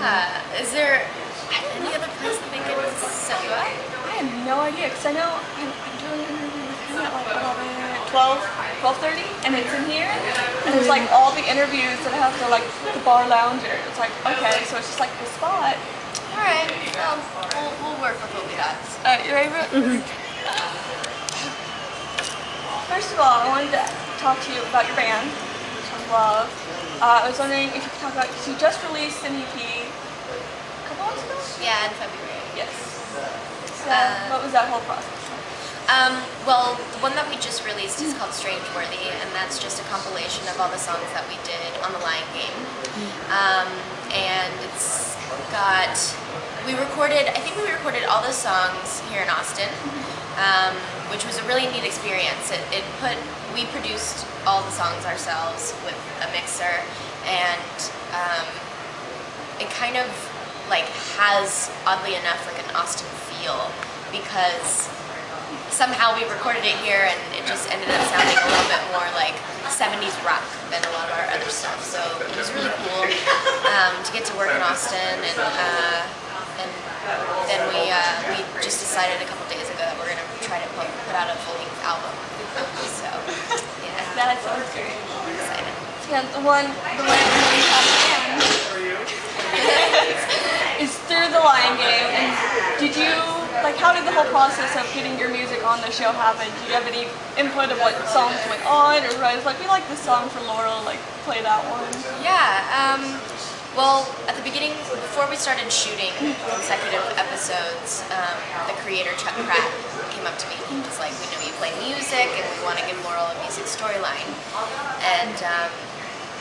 Yeah. Is there any other place that they could set you up? I have no idea, because I know I'm doing an interview with him at like 12:30, and it's in here, and there's like all the interviews that I have to like the bar lounger. It's like, okay, so it's just like the spot. Alright, well, we'll work with what we got. Alright, you ready for it? First of all, I wanted to talk to you about your band, which I love. I was wondering if you could talk about, because you just released an EP a couple months ago? Yeah, in February. Yes. So, what was that whole process? Well, the one that we just released is called Strangeworthy, and that's just a compilation of all the songs that we did on the Lion Game. And it's got, I think we recorded all the songs here in Austin, which was a really neat experience. We produced all the songs ourselves with a mixer, and it kind of like has, oddly enough, like an Austin feel, because somehow we recorded it here and it just ended up sounding a little bit more like 70s rock than a lot of our other stuff. So it was really cool to get to work in Austin, and then we just decided a couple days ago that we're gonna try to put out a full-length album. So yeah, That sounds great. I'm excited. Yeah, the way you have band is through the Lion Game. And did you, like, how did the whole process of getting your music on the show happen? Did you have any input of what songs went on, or was like, we like this song for Laurel, like, play that one? Yeah, well, at the beginning, before we started shooting consecutive episodes, the creator, Chuck Pratt, came up to me and he was like, we know you play music and we want to give Laurel a music storyline. And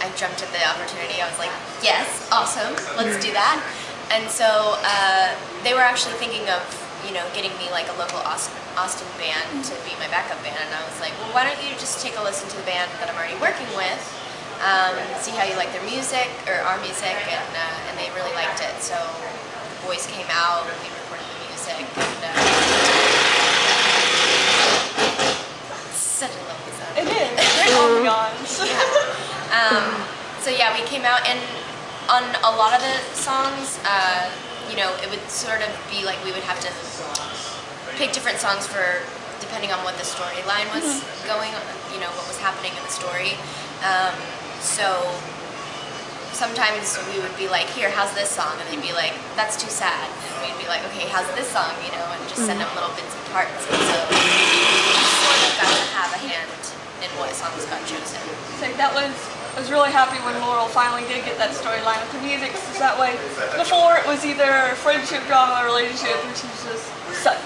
I jumped at the opportunity. I was like, yes, awesome, let's do that. And so they were actually thinking of, getting me like a local Austin band to be my backup band. And I was like, well, why don't you just take a listen to the band that I'm already working with, see how you like their music, or our music, and they really liked it. So the boys came out, and we recorded the music, and such a lovely song. It is. Great ambiance. Yeah. So yeah, we came out, and on a lot of the songs, it would sort of be like we would have to pick different songs for, depending on what the storyline was going on, what was happening in the story. So sometimes we would be like, here, how's this song? And they'd be like, that's too sad. And we'd be like, okay, how's this song? And just send them little bits and parts. And so we sort of got to have a hand in what songs got chosen. So I was really happy when Laurel finally did get that storyline with the music, because that way, before it was either friendship drama, relationship, or she was just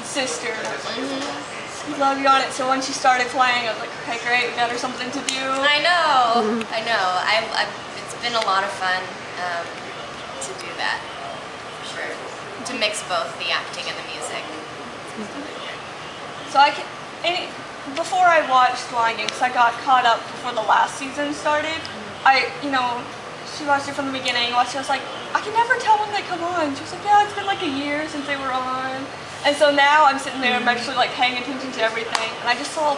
sister. I love you on it. So once she started playing, I was like, okay, great, we got her something to do. I know. It's been a lot of fun to do that, for sure. To mix both the acting and the music. So before I watched Lion Game, because I got caught up before the last season started, she watched it from the beginning, I was like, I can never tell when they come on. She was like, yeah, it's been like a year since they were on. And so now I'm sitting there, I'm actually like paying attention to everything. And I just saw,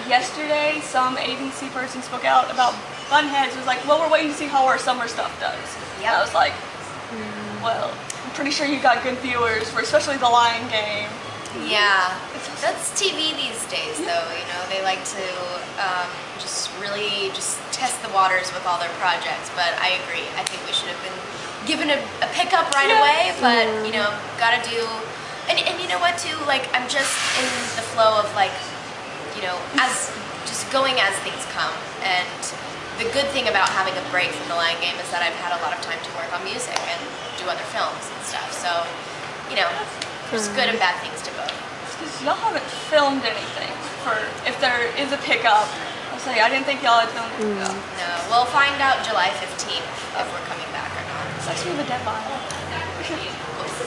yesterday, some ABC person spoke out about Bunheads. It was like, well, we're waiting to see how our summer stuff does. Yep. And I was like, well, I'm pretty sure you got good viewers for especially the Lion Game. Yeah, that's TV these days, though. They like to just really test the waters with all their projects. But I agree. I think we should have been given a pickup right away. But gotta do. And you know what, too? Like, I'm just in the flow of as just going as things come. And the good thing about having a break from the Lion Game is that I've had a lot of time to work on music and do other films and stuff. So, there's good and bad things to both. Because y'all haven't filmed anything if there is a pickup. I'll say, I didn't think y'all had filmed a pickup. No, we'll find out July 15th if we're coming back or not. It's actually the deadline.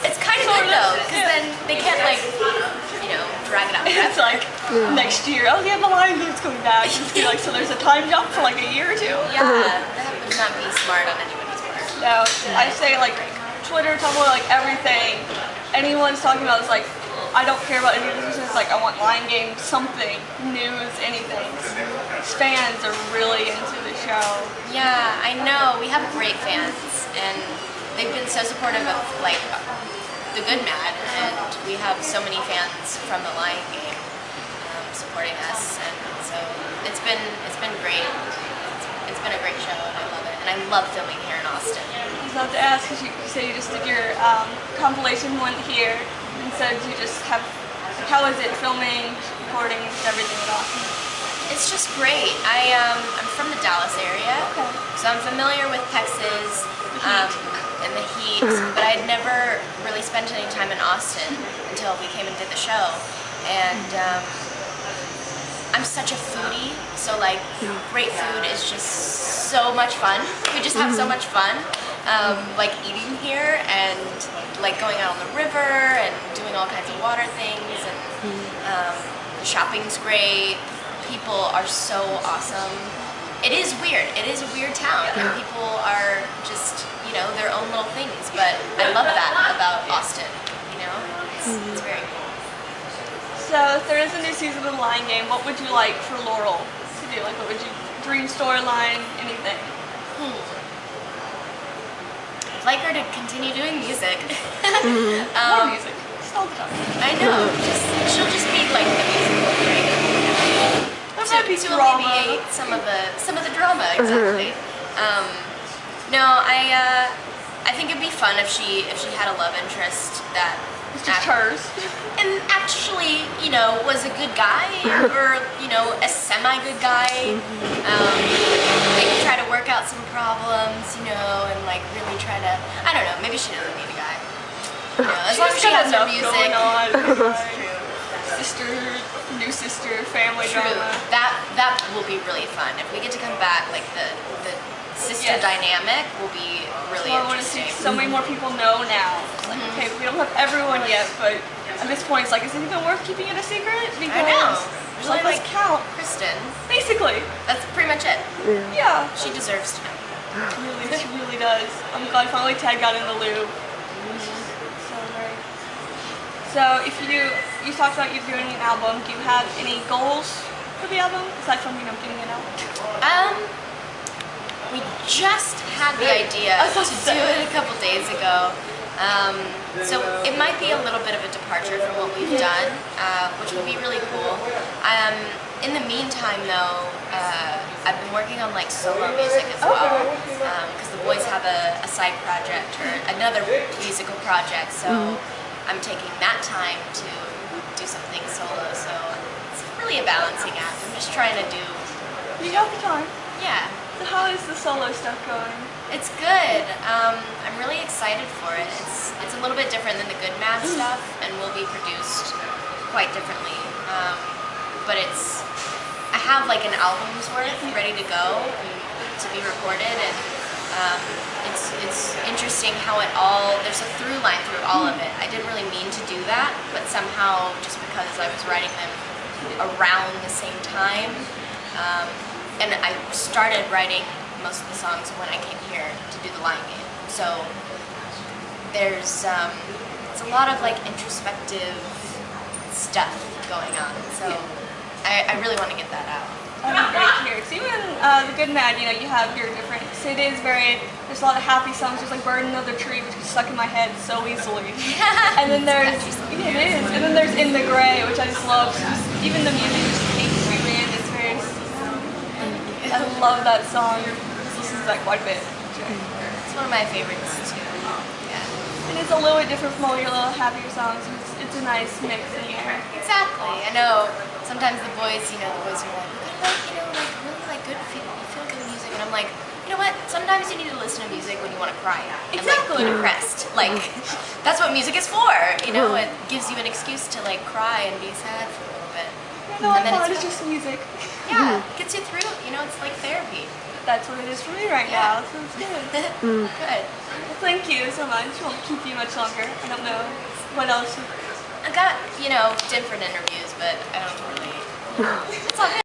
It's kind of good though, because then they can't drag it out forever. It's like next year, oh yeah, the Lion Game's coming back. Just be like, so there's a time jump for like a year or two? Yeah, that would not be smart on anybody's part. No, I say like Twitter, Tumblr, like everything. Anyone's talking about it's like, I don't care about any of this. It's like, I want Lion Game, something, news, anything. Fans are really into the show. Yeah, I know. We have great fans, and they've been so supportive of like the Good Mad, and we have so many fans from the Lion Game supporting us, and so it's been great. It's been a great show, and I love it, and I love filming here in Austin. I was about to ask, because you say you just did your compilation one here, and said you just have, how is it filming, recording, everything at Austin? It's just great. I'm from the Dallas area, Okay. so I'm familiar with Texas and the heat, but I'd never really spent any time in Austin until we came and did the show. And I'm such a foodie, so like great food is just so much fun. We just have so much fun, like eating here and like going out on the river and doing all kinds of water things, and the shopping's great. People are so awesome. It is weird. It is a weird town, and people are just, you know, their own little things, but I love that about Austin, you know? It's very cool. So if there is a new season of the Lion Game, what would you like for Laurel to do? Like, what would you, dream storyline, anything? I'd like her to continue doing music. More music. Just all the time. I know. She'll just be like the musical creator. To alleviate some of the drama, exactly. No, I think it'd be fun if she had a love interest that It's just hers. and actually, you know, was a good guy, or, you know, a semi-good guy. They could try to work out some problems, you know, and like really try to, I don't know, maybe she doesn't need a guy. You know, as long as she has her music. Going on. True. Sister, new sister, family True. drama. That will be really fun. If we get to come back, like the sister dynamic will be really I want to see interesting. so many more people know now. It's like, okay, we don't have everyone yet, but at this point it's like, is it even worth keeping it a secret? Because I know. There's Really, like, let's count. Kristen. Basically. That's pretty much it. Yeah. She deserves to know. She really does. I'm glad finally Ted got in the loop. So great. So if you talked about you doing an album, do you have any goals for the album aside from, you know, getting it out? We just had the idea to do it a couple days ago. So it might be a little bit of a departure from what we've done, which would be really cool. In the meantime though, I've been working on like solo music as well, because the boys have a side project or another musical project, so I'm taking that time to do something solo, so it's really a balancing act. I'm just trying to do, You got the time. yeah. So how is the solo stuff going? It's good. I'm really excited for it. It's a little bit different than the Good Mad stuff, and will be produced quite differently. But I have like an album's worth ready to go and to be recorded, and it's interesting how there's a through line through all of it. I didn't really mean to do that, but somehow just because I was writing them around the same time, and I started writing most of the songs when I came here to do the Lion Game. So there's it's a lot of like introspective stuff going on. So I really want to get that out. That'd be great to hear. So even the Good Mad, you know, you have your different. So it is there's a lot of happy songs. There's like "Bird in Another Tree," which is stuck in my head so easily. And then there's it is. And then there's "In the Gray," which I just love. Even the music just takes me in. It's very. I love that song. I listen to that quite a bit. It's one of my favorites too. Yeah. And it's a little bit different from all your little happier songs. It's a nice mix in there. Exactly. I know. Sometimes the boys are like, you know, like really like good feel good music, and I'm like, you know what? Sometimes you need to listen to music when you want to cry and like be depressed. Like that's what music is for. You know, it gives you an excuse to like cry and be sad for a little bit. No, and then it's just music. Yeah, gets you through. You know, it's like therapy. That's what it is for me right now. So it's good. Good. Well, thank you so much. I won't keep you much longer. I don't know what else. I got, you know, different interviews, but I don't really. It's all good.